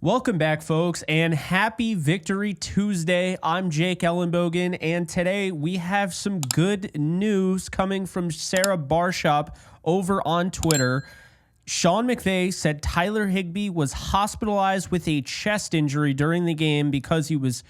Welcome back, folks, and happy Victory Tuesday. I'm Jake Ellenbogen, and today we have some good news coming from Sarah Barshop over on Twitter. Sean McVay said Tyler Higbee was hospitalized with a chest injury during the game because he was,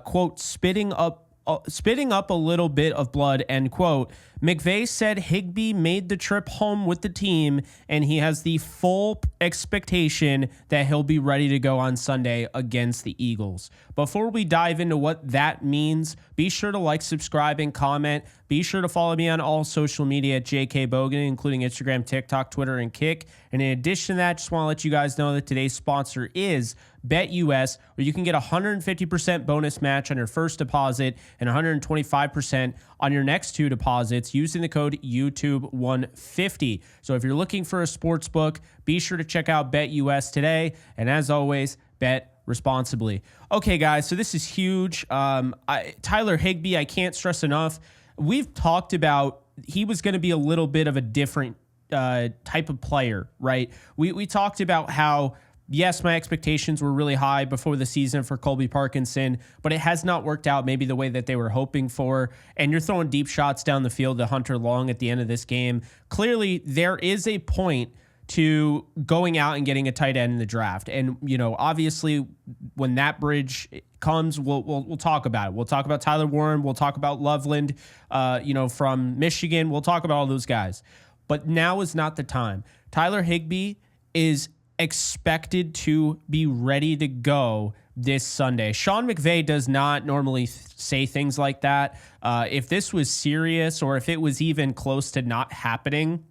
quote, spitting up a little bit of blood, end quote. McVay said Higbee made the trip home with the team, and he has the full expectation that he'll be ready to go on Sunday against the Eagles. Before we dive into what that means, be sure to like, subscribe, and comment. Be sure to follow me on all social media at JK Bogan, including Instagram, TikTok, Twitter, and Kick. And in addition to that, just want to let you guys know that today's sponsor is BetUS, where you can get a 150% bonus match on your first deposit and 125% on your next two deposits using the code YouTube150. So if you're looking for a sports book, be sure to check out BetUS today. And as always, bet responsibly. Okay, guys, so this is huge. Tyler Higbee, I can't stress enough. We've talked about he was going to be a little bit of a different type of player, right? We talked about how, yes, my expectations were really high before the season for Colby Parkinson, but it has not worked out maybe the way that they were hoping for. And you're throwing deep shots down the field to Hunter Long at the end of this game. Clearly, there is a point to going out and getting a tight end in the draft. And, you know, obviously when that bridge comes, we'll talk about it. We'll talk about Tyler Warren. We'll talk about Loveland, from Michigan. We'll talk about all those guys. But now is not the time. Tyler Higbee is expected to be ready to go this Sunday. Sean McVay does not normally say things like that. If this was serious or if it was even close to not happening,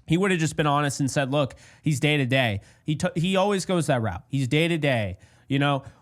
he would have just been honest and said, look, he's day to day. He always goes that route. He's day to day,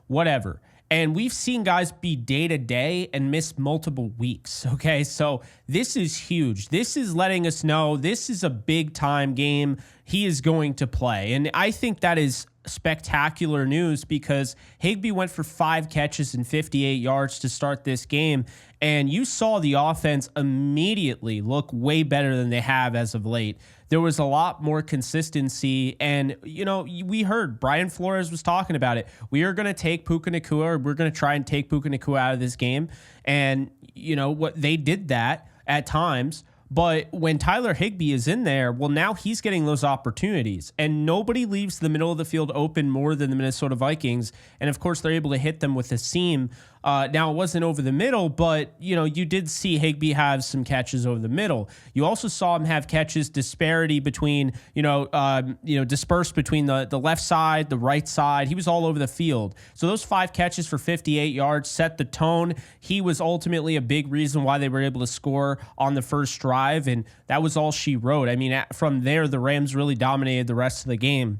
whatever. And we've seen guys be day to day and miss multiple weeks. Okay, so this is huge. This is letting us know this is a big time game he is going to play. And I think that is spectacular news because Higbee went for 5 catches and 58 yards to start this game. And you saw the offense immediately look way better than they have as of late. There was a lot more consistency. And, we heard Brian Flores was talking about it. We are going to take Puka Nacua. We're going to try and take Puka Nacua out of this game. And, what they did that at times. But when Tyler Higbee is in there, well, now he's getting those opportunities. And nobody leaves the middle of the field open more than the Minnesota Vikings. And, of course, they're able to hit them with the seam. Now, it wasn't over the middle, but, you did see Higbee have some catches over the middle. You also saw him have catches disparity between, dispersed between the left side, the right side. He was all over the field. So those 5 catches for 58 yards set the tone. He was ultimately a big reason why they were able to score on the first drive, and that was all she wrote. I mean, from there, the Rams really dominated the rest of the game.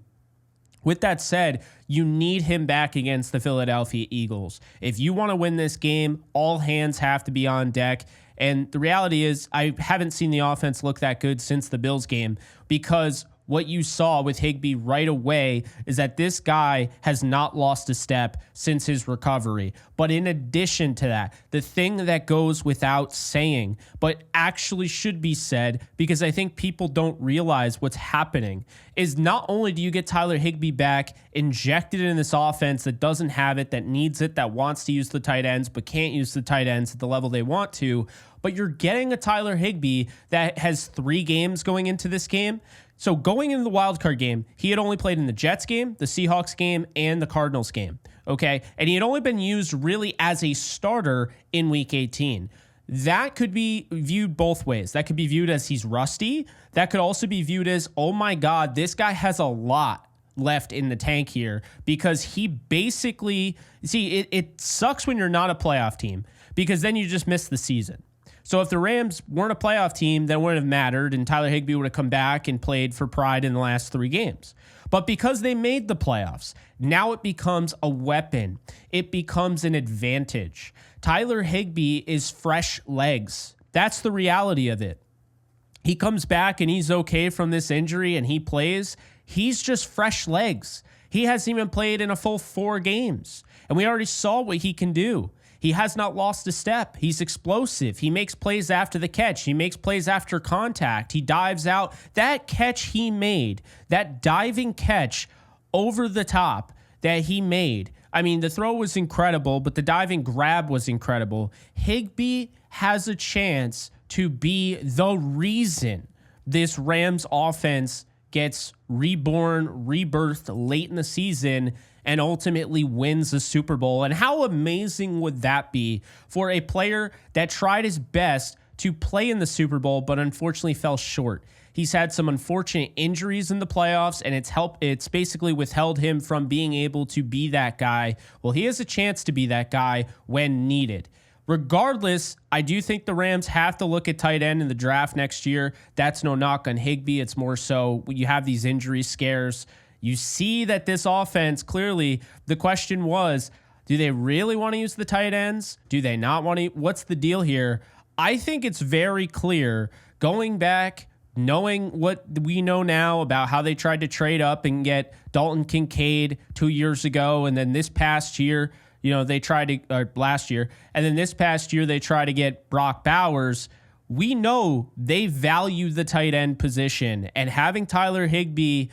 With that said, you need him back against the Philadelphia Eagles. If you want to win this game, all hands have to be on deck. And the reality is, I haven't seen the offense look that good since the Bills game because what you saw with Higbee right away is that this guy has not lost a step since his recovery. But in addition to that, the thing that goes without saying, but actually should be said because I think people don't realize what's happening, is not only do you get Tyler Higbee back, injected in this offense that doesn't have it, that needs it, that wants to use the tight ends, but can't use the tight ends at the level they want to, but you're getting a Tyler Higbee that has 3 games going into this game. So going into the wildcard game, he had only played in the Jets game, the Seahawks game, and the Cardinals game, okay? And he had only been used really as a starter in Week 18. That could be viewed both ways. That could be viewed as he's rusty. That could also be viewed as, oh my God, this guy has a lot left in the tank here because he basically, it sucks when you're not a playoff team because then you just miss the season. So if the Rams weren't a playoff team, that wouldn't have mattered, and Tyler Higbee would have come back and played for pride in the last 3 games. But because they made the playoffs, now it becomes a weapon. It becomes an advantage. Tyler Higbee is fresh legs. That's the reality of it. He comes back and he's okay from this injury and he plays. He's just fresh legs. He hasn't even played in a full 4 games. And we already saw what he can do. He has not lost a step. He's explosive. He makes plays after the catch. He makes plays after contact. He dives out. That catch he made, that diving catch over the top, that he made. I mean, the throw was incredible, but the diving grab was incredible. Higbee has a chance to be the reason this Rams offense gets reborn, rebirthed late in the season, and ultimately wins the Super Bowl. And how amazing would that be for a player that tried his best to play in the Super Bowl, but unfortunately fell short? He's had some unfortunate injuries in the playoffs, and it's basically withheld him from being able to be that guy. Well, he has a chance to be that guy when needed. Regardless, I do think the Rams have to look at tight end in the draft next year. That's no knock on Higbee. It's more so you have these injury scares. You see that this offense, clearly, the question was, do they really want to use the tight ends? Do they not want to? What's the deal here? I think it's very clear, going back, knowing what we know now about how they tried to trade up and get Dalton Kincaid 2 years ago, and then this past year, they tried to, or last year, and then this past year they tried to get Brock Bowers. We know they value the tight end position, and having Tyler Higbee,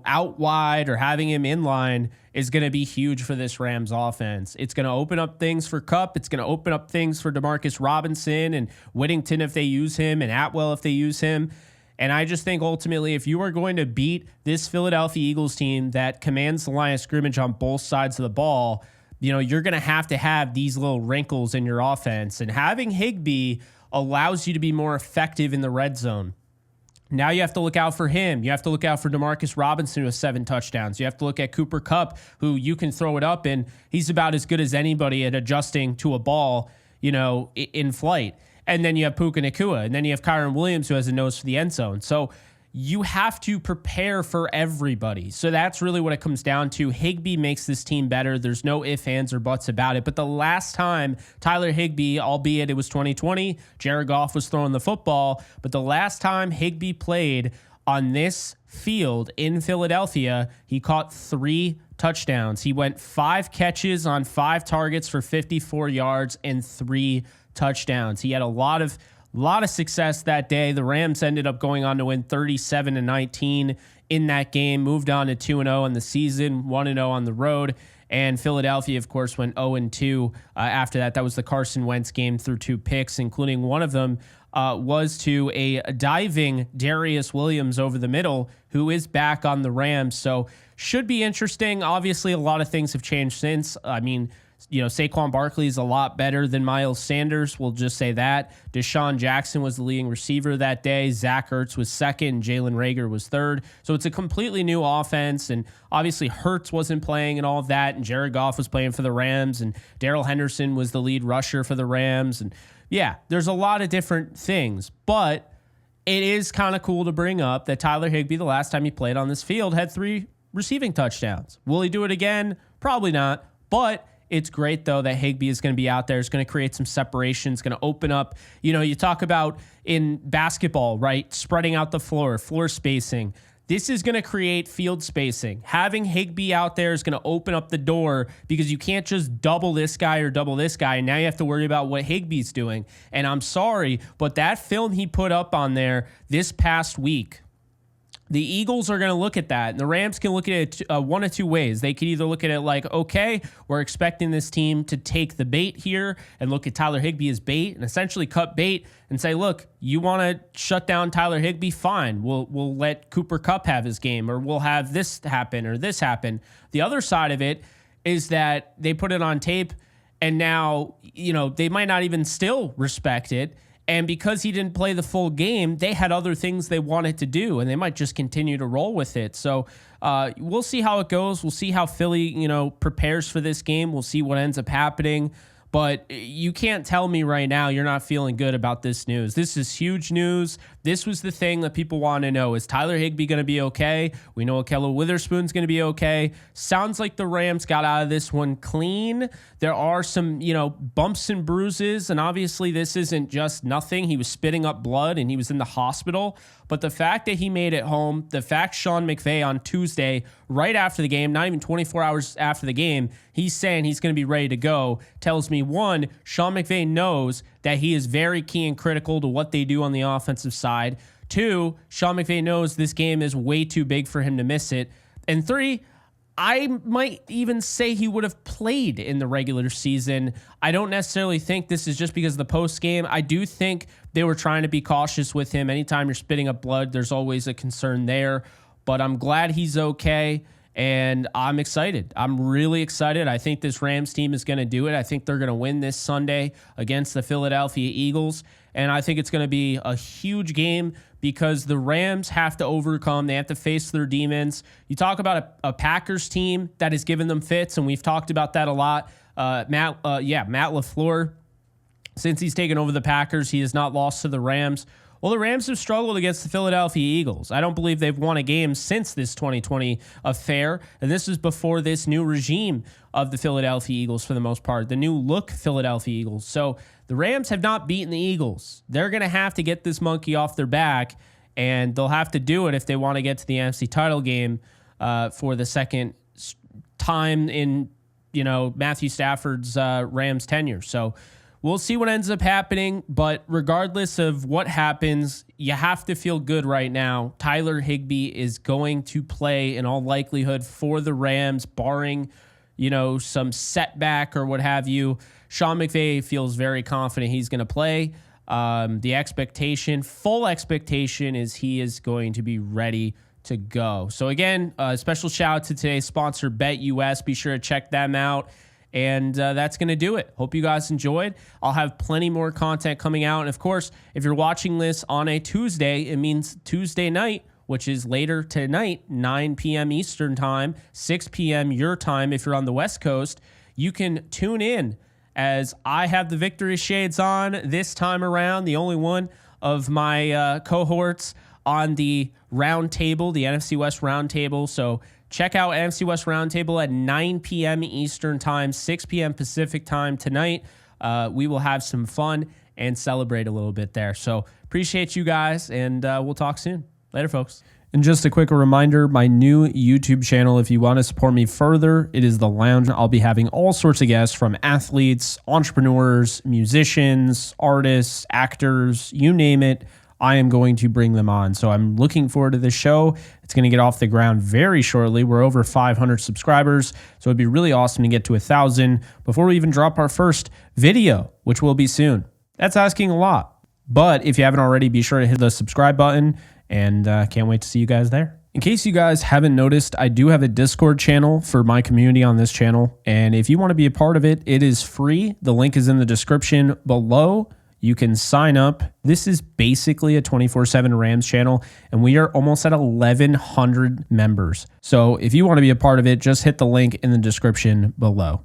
out wide or having him in line is going to be huge for this Rams offense. It's going to open up things for Kupp. It's going to open up things for Demarcus Robinson and Whittington if they use him, and Atwell if they use him. And I just think ultimately, if you are going to beat this Philadelphia Eagles team that commands the line of scrimmage on both sides of the ball, you're going to have these little wrinkles in your offense. And having Higbee allows you to be more effective in the red zone. Now you have to look out for him. You have to look out for Demarcus Robinson, who has 7 touchdowns. You have to look at Cooper Kupp, who you can throw it up, and he's about as good as anybody at adjusting to a ball, in flight. And then you have Puka Nacua, and then you have Kyron Williams, who has a nose for the end zone. So you have to prepare for everybody. So that's really what it comes down to. Higbee makes this team better. There's no ifs, ands, or buts about it. But the last time Tyler Higbee, albeit it was 2020, Jared Goff was throwing the football, but the last time Higbee played on this field in Philadelphia, he caught 3 touchdowns. He went 5 catches on 5 targets for 54 yards and 3 touchdowns. He had a lot of success that day. The Rams ended up going on to win 37-19 in that game, moved on to 2-0 in the season, 1-0 on the road. And Philadelphia, of course, went 0-2 after that. That was the Carson Wentz game through 2 picks, including one of them was to a diving Darius Williams over the middle, who is back on the Rams. So should be interesting. Obviously, a lot of things have changed since. I mean, Saquon Barkley is a lot better than Miles Sanders. We'll just say that. Deshaun Jackson was the leading receiver that day. Zach Ertz was second. Jalen Reagor was third. So it's a completely new offense. And obviously Hurts wasn't playing and all of that. And Jared Goff was playing for the Rams. And Darrell Henderson was the lead rusher for the Rams. And yeah, there's a lot of different things. But it is kind of cool to bring up that Tyler Higbee, the last time he played on this field, had 3 receiving touchdowns. Will he do it again? Probably not. But it's great, though, that Higbee is going to be out there. It's going to create some separation. It's going to open up. You talk about in basketball, right? Spreading out the floor spacing. This is going to create field spacing. Having Higbee out there is going to open up the door, because you can't just double this guy or double this guy. And now you have to worry about what Higbee's doing. And I'm sorry, but that film he put up on there this past week, the Eagles are going to look at that, and the Rams can look at it one of 2 ways. They could either look at it like, okay, we're expecting this team to take the bait here and look at Tyler Higbee as bait and essentially cut bait and say, look, you want to shut down Tyler Higbee? Fine. We'll let Cooper Kupp have his game, or we'll have this happen or this happen. The other side of it is that they put it on tape, and now, they might not even still respect it. And because he didn't play the full game, they had other things they wanted to do, and they might just continue to roll with it. So we'll see how it goes. We'll see how Philly, prepares for this game. We'll see what ends up happening. But you can't tell me right now you're not feeling good about this news. This is huge news. This was the thing that people want to know. Is Tyler Higbee going to be okay? We know Ahkello Witherspoon's going to be okay. Sounds like the Rams got out of this one clean. There are some, bumps and bruises, and obviously this isn't just nothing. He was spitting up blood, and he was in the hospital. But the fact that he made it home, the fact Sean McVay on Tuesday, right after the game, not even 24 hours after the game, he's saying he's going to be ready to go, tells me, one, Sean McVay knows that he is very key and critical to what they do on the offensive side. 2, Sean McVay knows this game is way too big for him to miss it. And 3, I might even say he would have played in the regular season. I don't necessarily think this is just because of the post game. I do think they were trying to be cautious with him. Anytime you're spitting up blood, there's always a concern there. But I'm glad he's okay, and I'm excited. I'm really excited. I think this Rams team is going to do it. I think they're going to win this Sunday against the Philadelphia Eagles, and I think it's going to be a huge game because the Rams have to overcome. They have to face their demons. You talk about a Packers team that has given them fits, and we've talked about that a lot. Matt LaFleur, since he's taken over the Packers, he has not lost to the Rams. Well, the Rams have struggled against the Philadelphia Eagles. I don't believe they've won a game since this 2020 affair, and this is before this new regime of the Philadelphia Eagles for the most part, the new look Philadelphia Eagles. So the Rams have not beaten the Eagles. They're going to have to get this monkey off their back, and they'll have to do it if they want to get to the NFC title game for the second time in, Matthew Stafford's Rams tenure. So we'll see what ends up happening, but regardless of what happens, you have to feel good right now. Tyler Higbee is going to play in all likelihood for the Rams, barring, some setback or what have you. Sean McVay feels very confident he's going to play. The full expectation is he is going to be ready to go. So again, special shout out to today's sponsor, BetUS. Be sure to check them out. And that's going to do it. Hope you guys enjoyed. I'll have plenty more content coming out. And of course, if you're watching this on a Tuesday, it means Tuesday night, which is later tonight, 9 p.m. Eastern time, 6 p.m. your time. If you're on the West Coast, you can tune in as I have the victory shades on this time around, the only one of my cohorts on the round table, the NFC West round table. So check out NFC West Roundtable at 9 p.m. Eastern Time, 6 p.m. Pacific Time tonight. We will have some fun and celebrate a little bit there. So appreciate you guys, and we'll talk soon. Later, folks. And just a quick reminder, my new YouTube channel, if you want to support me further, it is The Lounge. I'll be having all sorts of guests from athletes, entrepreneurs, musicians, artists, actors, you name it. I am going to bring them on. So I'm looking forward to this show. It's going to get off the ground very shortly. We're over 500 subscribers, so it'd be really awesome to get to 1,000 before we even drop our first video, which will be soon. That's asking a lot. But if you haven't already, be sure to hit the subscribe button, and can't wait to see you guys there. In case you guys haven't noticed, I do have a Discord channel for my community on this channel, and if you want to be a part of it, it is free. The link is in the description below. You can sign up. This is basically a 24/7 Rams channel, and we are almost at 1,100 members. So if you want to be a part of it, just hit the link in the description below.